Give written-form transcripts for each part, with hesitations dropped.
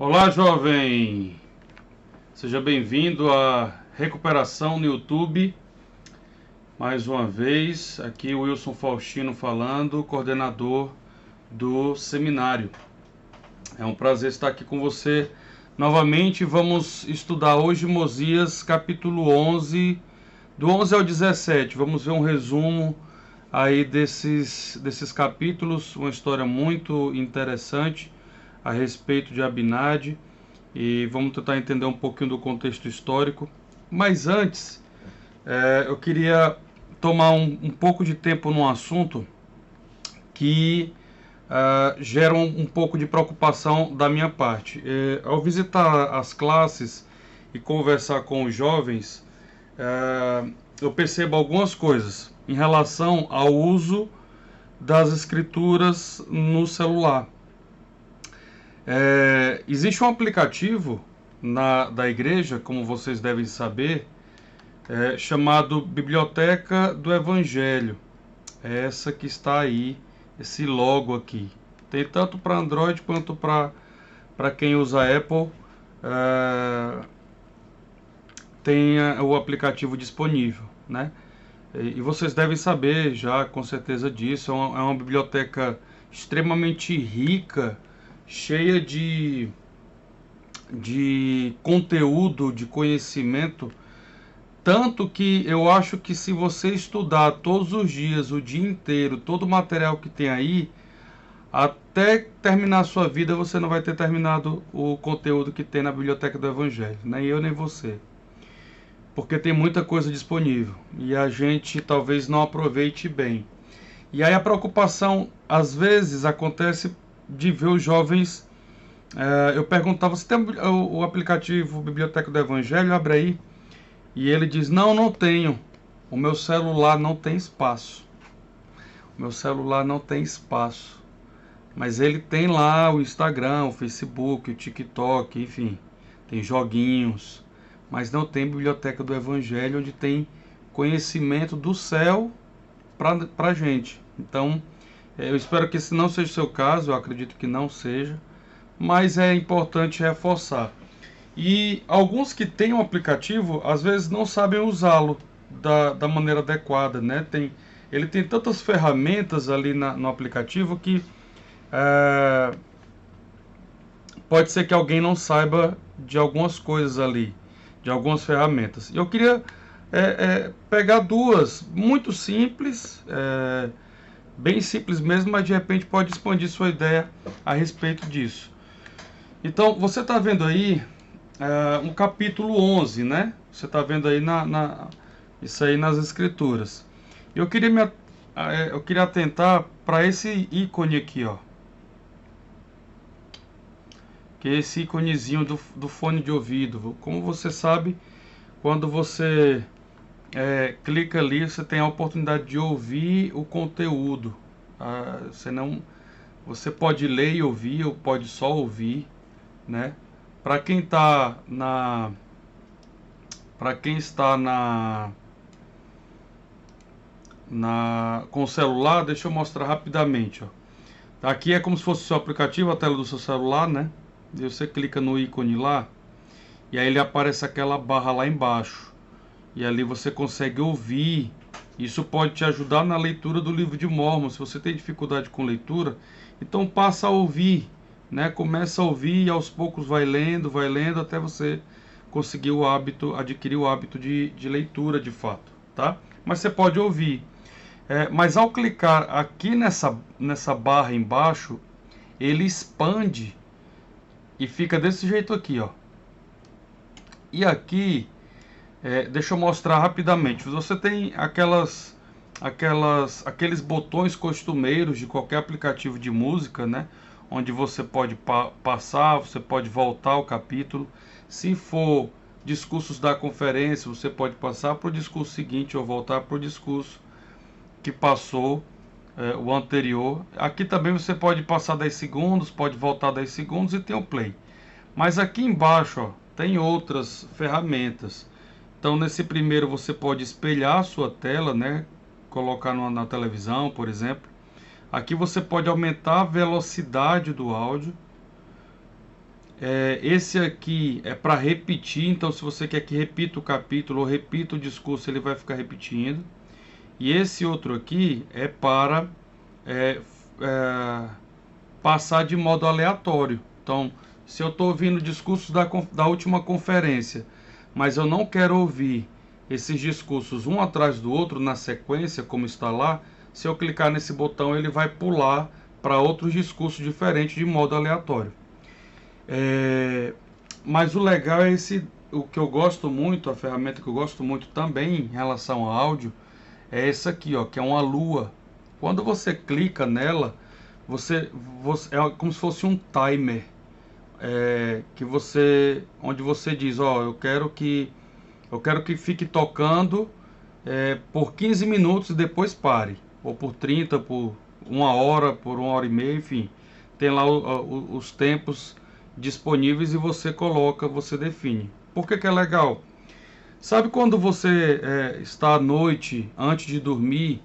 Olá, jovem! Seja bem-vindo à recuperação no YouTube. Mais uma vez, aqui o Wilson Faustino falando, coordenador do seminário. É um prazer estar aqui com você novamente. Vamos estudar hoje Mosias, capítulo 11, do 11 ao 17. Vamos ver um resumo aí desses capítulos, uma história muito interessante a respeito de Abinadi, e vamos tentar entender um pouquinho do contexto histórico. Mas antes, eu queria tomar um pouco de tempo num assunto que gera um pouco de preocupação da minha parte. Ao visitar as classes e conversar com os jovens, eu percebo algumas coisas em relação ao uso das escrituras no celular. Existe um aplicativo da igreja, como vocês devem saber, chamado Biblioteca do Evangelho. É essa que está aí, esse logo aqui. Tem tanto para Android quanto para quem usa Apple. Tem o aplicativo disponível, né? E vocês devem saber já com certeza disso. É uma biblioteca extremamente rica, cheia de conteúdo, de conhecimento, tanto que eu acho que se você estudar todos os dias, o dia inteiro, todo o material que tem aí, até terminar a sua vida, você não vai ter terminado o conteúdo que tem na Biblioteca do Evangelho, nem eu nem você, porque tem muita coisa disponível e a gente talvez não aproveite bem. E aí a preocupação às vezes acontece de ver os jovens. Eu perguntava: você tem o aplicativo Biblioteca do Evangelho? Abre aí. E ele diz: não tenho. O meu celular não tem espaço. O meu celular não tem espaço. Mas ele tem lá o Instagram, o Facebook, o TikTok, enfim. Tem joguinhos. Mas não tem Biblioteca do Evangelho, onde tem conhecimento do céu pra gente. Então, eu espero que esse não seja o seu caso. Eu acredito que não seja. Mas é importante reforçar. E alguns que têm um aplicativo, às vezes não sabem usá-lo da maneira adequada, né? Ele tem tantas ferramentas ali no aplicativo que pode ser que alguém não saiba de algumas coisas ali, de algumas ferramentas. E eu queria pegar duas, muito simples, bem simples mesmo, mas de repente pode expandir sua ideia a respeito disso. Então, você está vendo aí um capítulo 11, né? Você está vendo aí isso aí nas escrituras. Eu queria atentar para esse ícone aqui, ó. Que é esse íconezinho do fone de ouvido. Como você sabe, quando você clica ali, você tem a oportunidade de ouvir o conteúdo. Você pode ler e ouvir, ou pode só ouvir, né? Para quem está com o celular, deixa eu mostrar rapidamente, ó. Aqui é como se fosse o seu aplicativo, a tela do seu celular, né? E você clica no ícone lá, e aí ele aparece aquela barra lá embaixo. E ali você consegue ouvir. Isso pode te ajudar na leitura do livro de Mórmon. Se você tem dificuldade com leitura, então passa a ouvir, né? Começa a ouvir e aos poucos vai lendo até você conseguir adquirir o hábito de leitura de fato, tá? Mas você pode ouvir. Mas ao clicar aqui nessa barra embaixo, ele expande e fica desse jeito aqui, ó. E aqui, deixa eu mostrar rapidamente. Você tem aqueles botões costumeiros de qualquer aplicativo de música, né? Onde você pode passar, você pode voltar ao capítulo. Se for discursos da conferência, você pode passar para o discurso seguinte ou voltar para o discurso que passou, o anterior. Aqui também você pode passar 10 segundos, pode voltar 10 segundos e tem o play. Mas aqui embaixo, ó, tem outras ferramentas. Então nesse primeiro você pode espelhar a sua tela, né? Colocar na televisão, por exemplo. Aqui você pode aumentar a velocidade do áudio. Esse aqui é para repetir, então se você quer que repita o capítulo ou repita o discurso, ele vai ficar repetindo. E esse outro aqui é para passar de modo aleatório. Então, se eu estou ouvindo discursos da última conferência, mas eu não quero ouvir esses discursos um atrás do outro na sequência, como está lá, se eu clicar nesse botão, ele vai pular para outros discursos diferentes de modo aleatório. Mas o legal é o que eu gosto muito, a ferramenta que eu gosto muito também em relação ao áudio, é essa aqui, ó, que é uma lua. Quando você clica nela, é como se fosse um timer, onde você diz, ó, eu quero que fique tocando por 15 minutos e depois pare, ou por 30, por 1 hora, por 1 hora e meia, enfim, tem lá os tempos disponíveis e você define. Por que é legal? Sabe quando você está à noite, antes de dormir,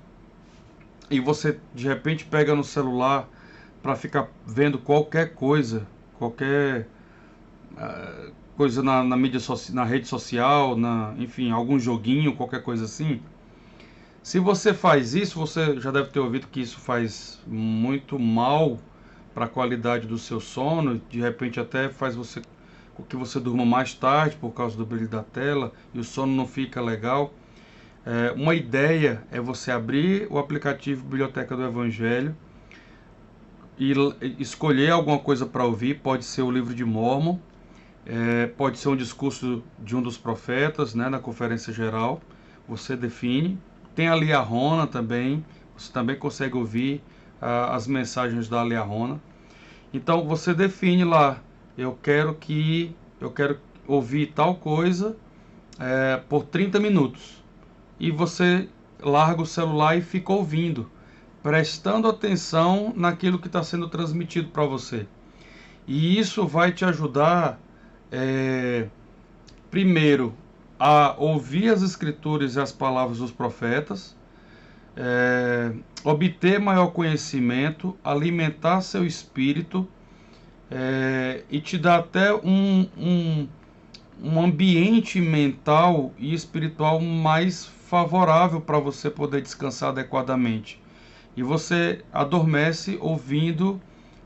e você de repente pega no celular para ficar vendo qualquer coisa na mídia na rede social, enfim, algum joguinho, qualquer coisa assim? Se você faz isso, você já deve ter ouvido que isso faz muito mal para a qualidade do seu sono, de repente até faz com que você durma mais tarde por causa do brilho da tela e o sono não fica legal. Uma ideia é você abrir o aplicativo Biblioteca do Evangelho e escolher alguma coisa para ouvir. Pode ser o livro de Mórmon, pode ser um discurso de um dos profetas, né, na conferência geral, você define. Tem a Liahona também, você também consegue ouvir as mensagens da Liahona. Então você define lá, eu quero ouvir tal coisa por 30 minutos. E você larga o celular e fica ouvindo, prestando atenção naquilo que está sendo transmitido para você. E isso vai te ajudar, primeiro, a ouvir as escrituras e as palavras dos profetas, obter maior conhecimento, alimentar seu espírito, e te dar até um ambiente mental e espiritual mais favorável para você poder descansar adequadamente. E você adormece ouvindo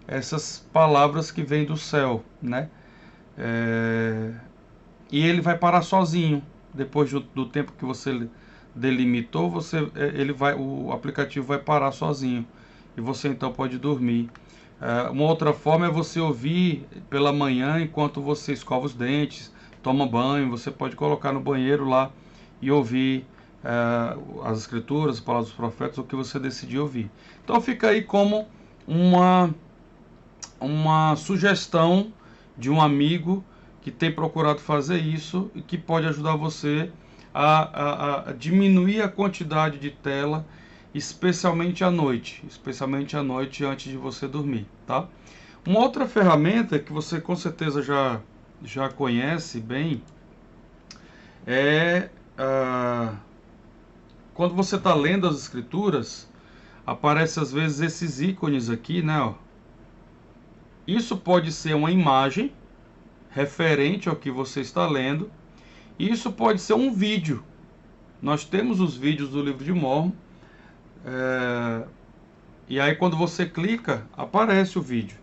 essas palavras que vêm do céu, né? E ele vai parar sozinho. Depois do tempo que você delimitou, o aplicativo vai parar sozinho. E você então pode dormir. Uma outra forma é você ouvir pela manhã enquanto você escova os dentes, toma banho. Você pode colocar no banheiro lá e ouvir as escrituras, as palavras dos profetas, o que você decidir ouvir. Então fica aí como uma sugestão de um amigo que tem procurado fazer isso e que pode ajudar você a diminuir a quantidade de tela, especialmente à noite antes de você dormir, tá? Uma outra ferramenta que você com certeza já conhece bem é quando você está lendo as escrituras, aparece às vezes esses ícones aqui, né? Ó. Isso pode ser uma imagem referente ao que você está lendo. Isso pode ser um vídeo. Nós temos os vídeos do livro de Mórmon. E aí quando você clica, aparece o vídeo.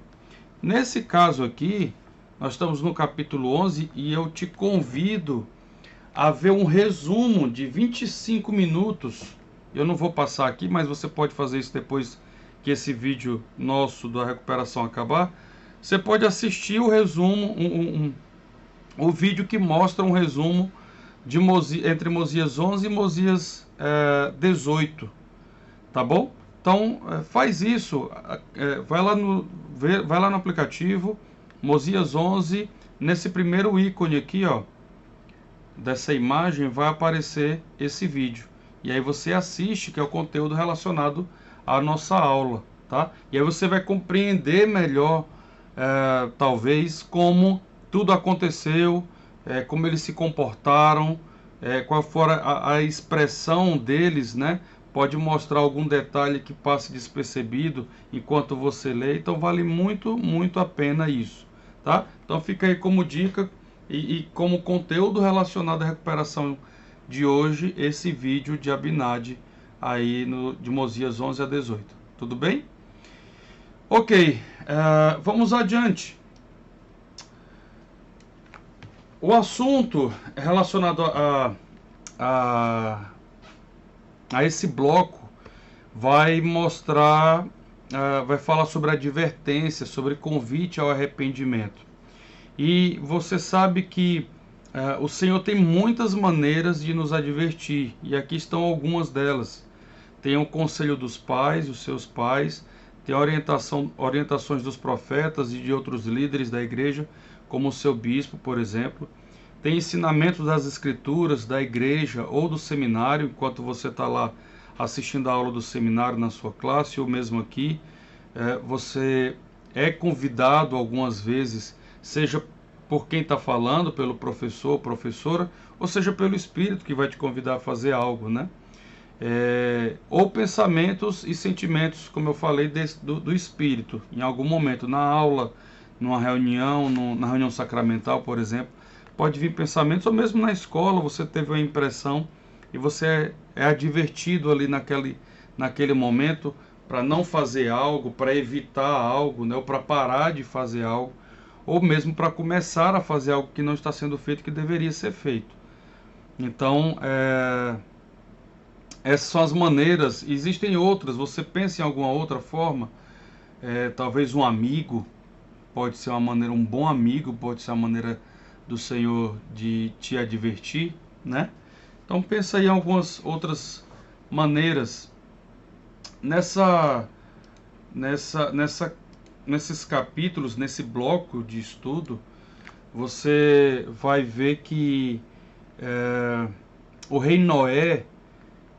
Nesse caso aqui, nós estamos no capítulo 11 e eu te convido a ver um resumo de 25 minutos. Eu não vou passar aqui, mas você pode fazer isso depois que esse vídeo nosso da recuperação acabar. Você pode assistir o resumo, o vídeo que mostra um resumo entre Mosias 11 e Mosias 18, tá bom? Então faz isso, vai lá no aplicativo Mosias 11, nesse primeiro ícone aqui, ó, dessa imagem vai aparecer esse vídeo. E aí você assiste, que é o conteúdo relacionado à nossa aula, tá? E aí você vai compreender melhor, talvez, como tudo aconteceu, como eles se comportaram, qual for a expressão deles, né? Pode mostrar algum detalhe que passe despercebido enquanto você lê. Então vale muito, muito a pena isso, tá? Então fica aí como dica e como conteúdo relacionado à recuperação de hoje, esse vídeo de Abinadi aí de Mosias 11 a 18. Tudo bem? Ok, vamos adiante. O assunto relacionado a esse bloco vai mostrar, vai falar sobre advertência, sobre convite ao arrependimento. E você sabe que o Senhor tem muitas maneiras de nos advertir, e aqui estão algumas delas. Tem o conselho dos pais, os seus pais, tem a orientações dos profetas e de outros líderes da igreja, como o seu bispo, por exemplo. Tem ensinamentos das escrituras, da igreja ou do seminário, enquanto você está lá assistindo a aula do seminário na sua classe, ou mesmo aqui. Você é convidado algumas vezes, seja por quem está falando, pelo professor ou professora, ou seja pelo Espírito que vai te convidar a fazer algo, né? Ou pensamentos e sentimentos, como eu falei, do Espírito, em algum momento, na aula, numa reunião, na reunião sacramental, por exemplo, pode vir pensamentos, ou mesmo na escola, você teve uma impressão e você é advertido ali naquele momento para não fazer algo, para evitar algo, né, ou para parar de fazer algo, ou mesmo para começar a fazer algo que não está sendo feito, que deveria ser feito. Então, essas são as maneiras. Existem outras. Você pensa em alguma outra forma? Talvez um amigo pode ser uma maneira, um bom amigo pode ser a maneira do Senhor de te advertir, né? Então pensa aí em algumas outras maneiras. Nesses capítulos, nesse bloco de estudo, você vai ver que o rei Noé,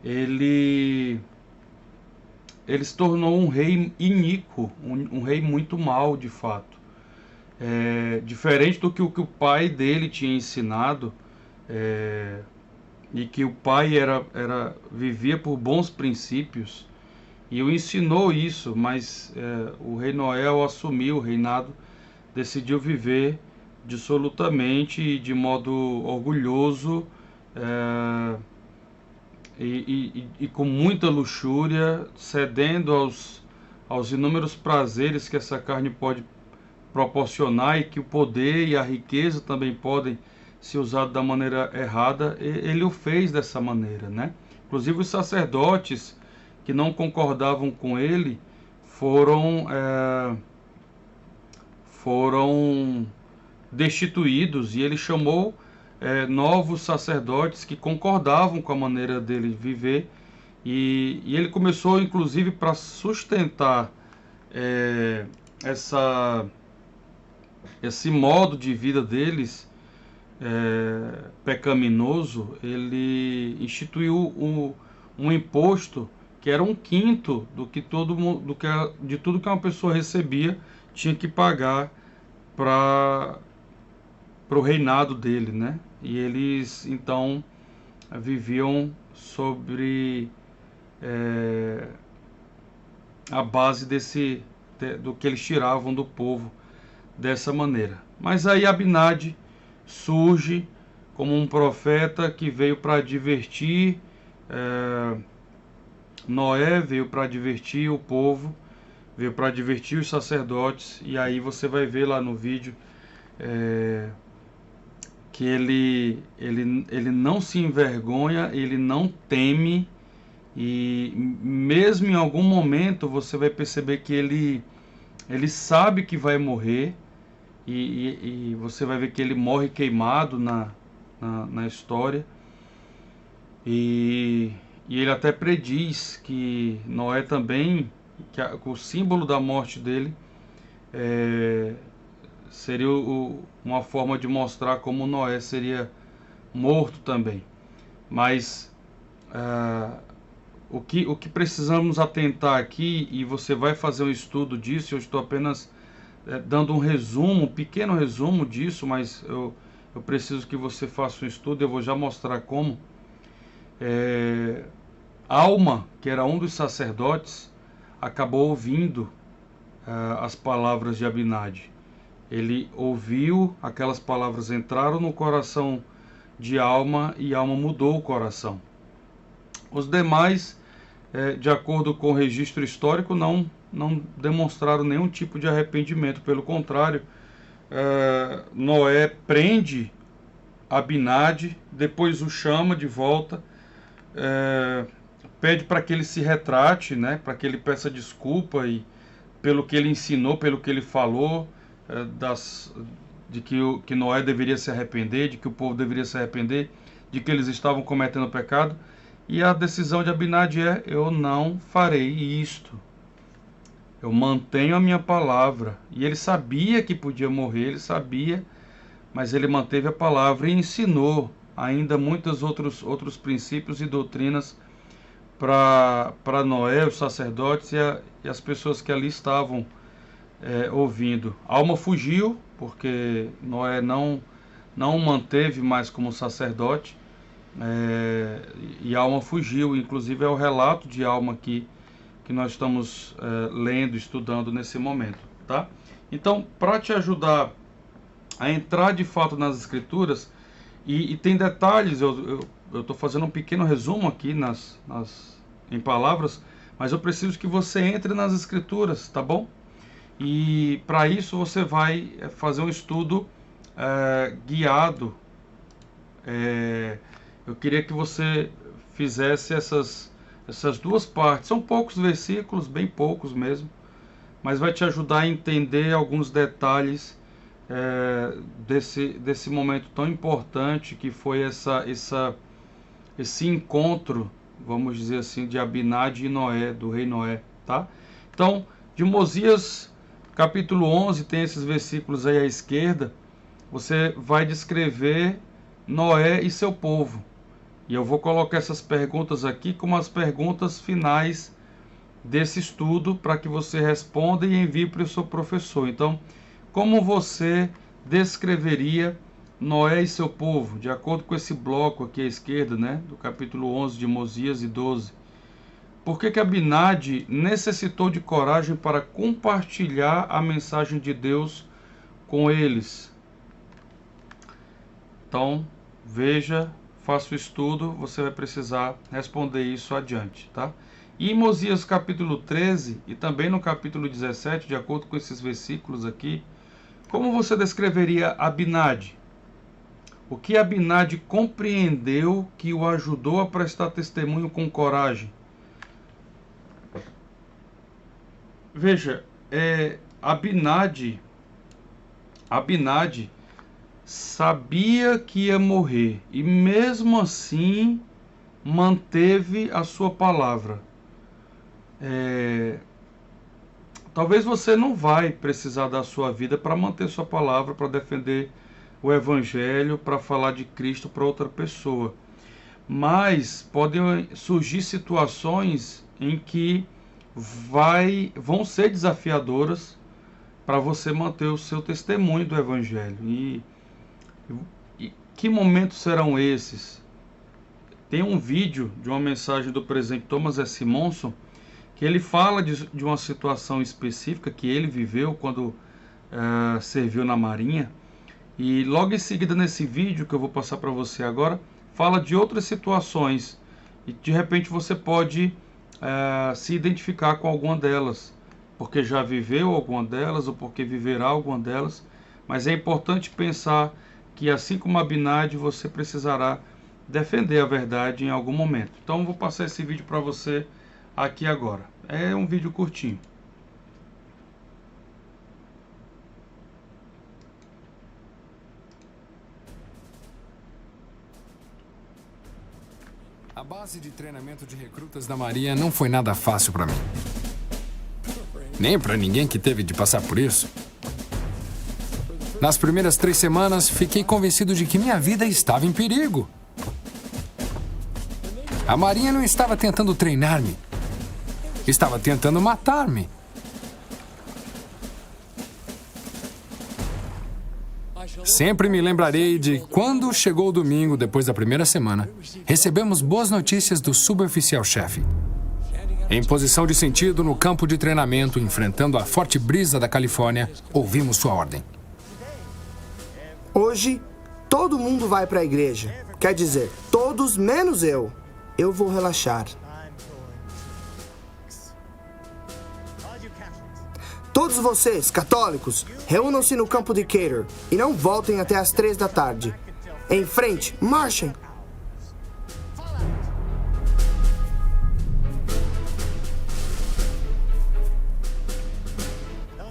ele se tornou um rei iníquo, um rei muito mau de fato. Diferente do que o pai dele tinha ensinado, e que o pai vivia por bons princípios, e o ensinou isso, mas o rei Noé, ao assumir o reinado, decidiu viver dissolutamente e de modo orgulhoso, e com muita luxúria, cedendo aos inúmeros prazeres que essa carne pode proporcionar, e que o poder e a riqueza também podem ser usados da maneira errada. Ele o fez dessa maneira, né? Inclusive os sacerdotes que não concordavam com ele foram destituídos, e ele chamou novos sacerdotes que concordavam com a maneira dele viver, e ele começou, inclusive, para sustentar esse modo de vida deles pecaminoso. Ele instituiu um imposto que era 1/5 do que de tudo que uma pessoa recebia tinha que pagar para o reinado dele, né? E eles então viviam sobre a base do que eles tiravam do povo dessa maneira. Mas aí Abinadi surge como um profeta que veio para advertir Noé, veio para advertir o povo, veio para advertir os sacerdotes. E aí você vai ver lá no vídeo que ele não se envergonha, ele não teme, e mesmo em algum momento você vai perceber que ele sabe que vai morrer, e você vai ver que ele morre queimado na história, e ele até prediz que Noé também, que o símbolo da morte dele seria uma forma de mostrar como Noé seria morto também. Mas o que precisamos atentar aqui, e você vai fazer um estudo disso, eu estou apenas dando um resumo, um pequeno resumo disso, mas eu preciso que você faça um estudo, eu vou já mostrar como. Alma, que era um dos sacerdotes, acabou ouvindo as palavras de Abinadi, Ele ouviu, aquelas palavras entraram no coração de Alma e Alma mudou o coração. Os demais, de acordo com o registro histórico, não demonstraram nenhum tipo de arrependimento. Pelo contrário, Noé prende Abinadi, depois o chama de volta, pede para que ele se retrate, né, para que ele peça desculpa pelo que ele ensinou, pelo que ele falou, de que Noé deveria se arrepender, de que o povo deveria se arrepender, de que eles estavam cometendo pecado. E a decisão de Abinadi é: eu não farei isto. Eu mantenho a minha palavra. E ele sabia que podia morrer, ele sabia, mas ele manteve a palavra e ensinou ainda muitos outros princípios e doutrinas para Noé, os sacerdotes e as pessoas que ali estavam ouvindo. Alma fugiu, porque Noé não o manteve mais como sacerdote, e Alma fugiu. Inclusive é o relato de Alma que nós estamos lendo, estudando nesse momento, tá? Então, para te ajudar a entrar de fato nas escrituras, e tem detalhes, eu estou fazendo um pequeno resumo aqui em palavras, mas eu preciso que você entre nas escrituras, tá bom? E para isso você vai fazer um estudo guiado. Eu queria que você fizesse essas duas partes. São poucos versículos, bem poucos mesmo, mas vai te ajudar a entender alguns detalhes desse momento tão importante que foi esse encontro, vamos dizer assim, de Abinadi e Noé, do rei Noé, tá? Então, de Mosias, capítulo 11, tem esses versículos aí à esquerda. Você vai descrever Noé e seu povo. E eu vou colocar essas perguntas aqui como as perguntas finais desse estudo, para que você responda e envie para o seu professor. Então, como você descreveria Noé e seu povo, de acordo com esse bloco aqui à esquerda, né, do capítulo 11 de Mosias e 12? Por que Abinadi necessitou de coragem para compartilhar a mensagem de Deus com eles? Então, veja, faça o estudo, você vai precisar responder isso adiante, tá? E em Mosias capítulo 13 e também no capítulo 17, de acordo com esses versículos aqui, como você descreveria Abinadi? O que Abinadi compreendeu que o ajudou a prestar testemunho com coragem? Veja, Abinadi sabia que ia morrer e mesmo assim manteve a sua palavra. Talvez você não vai precisar da sua vida para manter sua palavra, para defender o evangelho, para falar de Cristo para outra pessoa, mas podem surgir situações em que vão ser desafiadoras para você manter o seu testemunho do evangelho. E que momentos serão esses? Tem um vídeo de uma mensagem do presidente Thomas S. Monson, que ele fala de uma situação específica que ele viveu quando serviu na Marinha. E logo em seguida, nesse vídeo que eu vou passar para você agora, fala de outras situações. E de repente você pode se identificar com alguma delas, porque já viveu alguma delas ou porque viverá alguma delas. Mas é importante pensar que, assim como Abinadi, você precisará defender a verdade em algum momento. Então, eu vou passar esse vídeo para você aqui agora. É um vídeo curtinho. A base de treinamento de recrutas da Marinha não foi nada fácil para mim. Nem para ninguém que teve de passar por isso. Nas primeiras 3 semanas, fiquei convencido de que minha vida estava em perigo. A Marinha não estava tentando treinar-me. Estava tentando matar-me. Sempre me lembrarei de quando chegou o domingo, depois da primeira semana, recebemos boas notícias do suboficial-chefe. Em posição de sentido no campo de treinamento, enfrentando a forte brisa da Califórnia, ouvimos sua ordem. Hoje, todo mundo vai para a igreja. Quer dizer, todos menos eu. Eu vou relaxar. Todos vocês, católicos, reúnam-se no campo de Decatur e não voltem até as 3 da tarde. Em frente, marchem!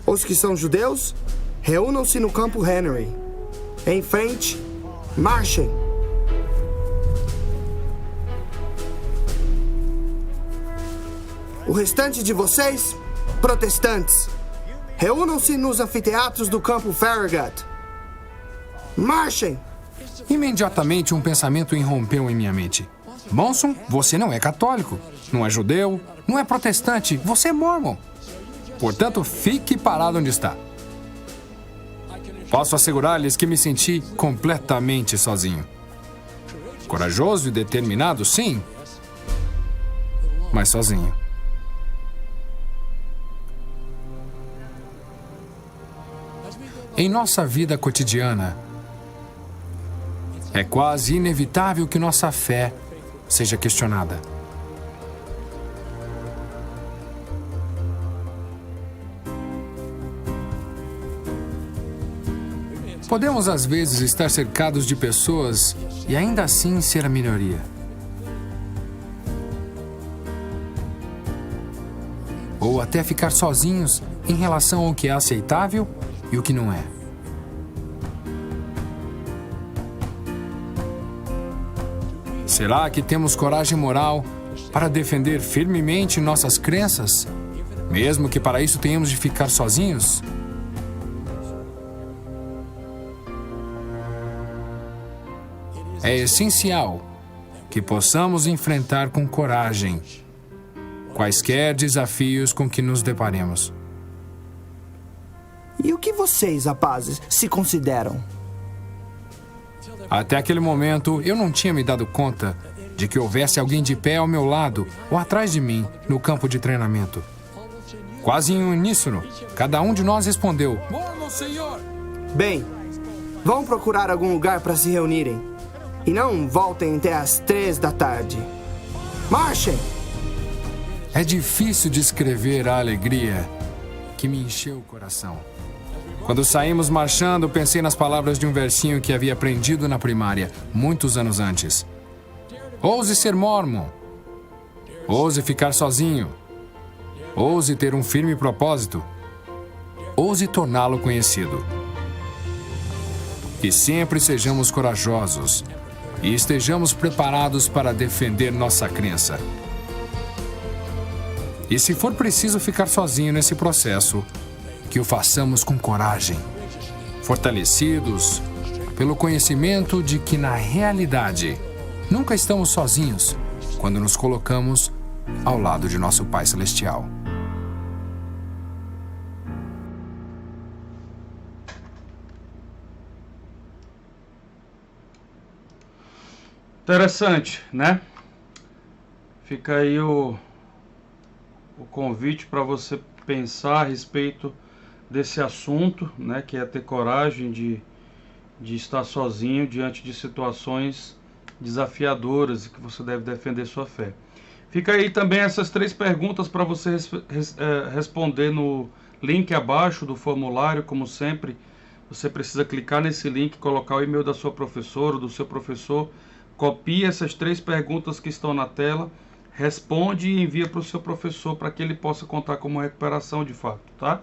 Os que são judeus, reúnam-se no campo Henry. Em frente, marchem! O restante de vocês, protestantes, reúnam-se nos anfiteatros do campo Farragut. Marchem! Imediatamente um pensamento irrompeu em minha mente. Monson, você não é católico, não é judeu, não é protestante, você é mormon. Portanto, fique parado onde está. Posso assegurar-lhes que me senti completamente sozinho. Corajoso e determinado, sim, mas sozinho. Em nossa vida cotidiana, é quase inevitável que nossa fé seja questionada. Podemos, às vezes, estar cercados de pessoas e ainda assim ser a minoria. Ou até ficar sozinhos em relação ao que é aceitável e o que não é. Será que temos coragem moral para defender firmemente nossas crenças, mesmo que para isso tenhamos de ficar sozinhos? É essencial que possamos enfrentar com coragem quaisquer desafios com que nos deparemos. E o que vocês, rapazes, se consideram? Até aquele momento, eu não tinha me dado conta de que houvesse alguém de pé ao meu lado ou atrás de mim no campo de treinamento. Quase em uníssono, cada um de nós respondeu: "Mormon, senhor!" Bem, vão procurar algum lugar para se reunirem. E não voltem até as 3 da tarde. Marchem! É difícil descrever a alegria que me encheu o coração. Quando saímos marchando, pensei nas palavras de um versinho que havia aprendido na primária, muitos anos antes. Ouse ser mormon. Ouse ficar sozinho. Ouse ter um firme propósito. Ouse torná-lo conhecido. Que sempre sejamos corajosos e estejamos preparados para defender nossa crença. E se for preciso ficar sozinho nesse processo, que o façamos com coragem, fortalecidos pelo conhecimento de que, na realidade, nunca estamos sozinhos quando nos colocamos ao lado de nosso Pai Celestial. Interessante, né? Fica aí o convite para você pensar a respeito desse assunto, né? Que é ter coragem de estar sozinho diante de situações desafiadoras e que você deve defender sua fé. Fica aí também essas 3 perguntas para você responder no link abaixo do formulário. Como sempre, você precisa clicar nesse link, colocar o e-mail da sua professora ou do seu professor. Copie essas 3 perguntas que estão na tela, responde e envia para o seu professor para que ele possa contar como recuperação de fato, tá?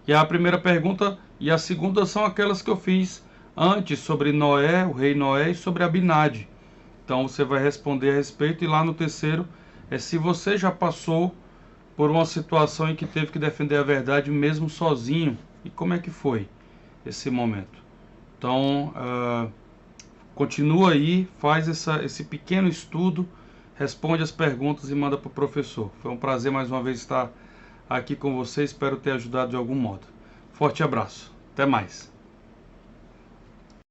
E a primeira pergunta e a segunda são aquelas que eu fiz antes sobre Noé, o rei Noé, e sobre Abinadi. Então você vai responder a respeito, e lá no terceiro é se você já passou por uma situação em que teve que defender a verdade mesmo sozinho, e como é que foi esse momento. Então, continua aí, faz esse pequeno estudo, responde as perguntas e manda para o professor. Foi um prazer mais uma vez estar aqui com você, espero ter ajudado de algum modo. Forte abraço, até mais.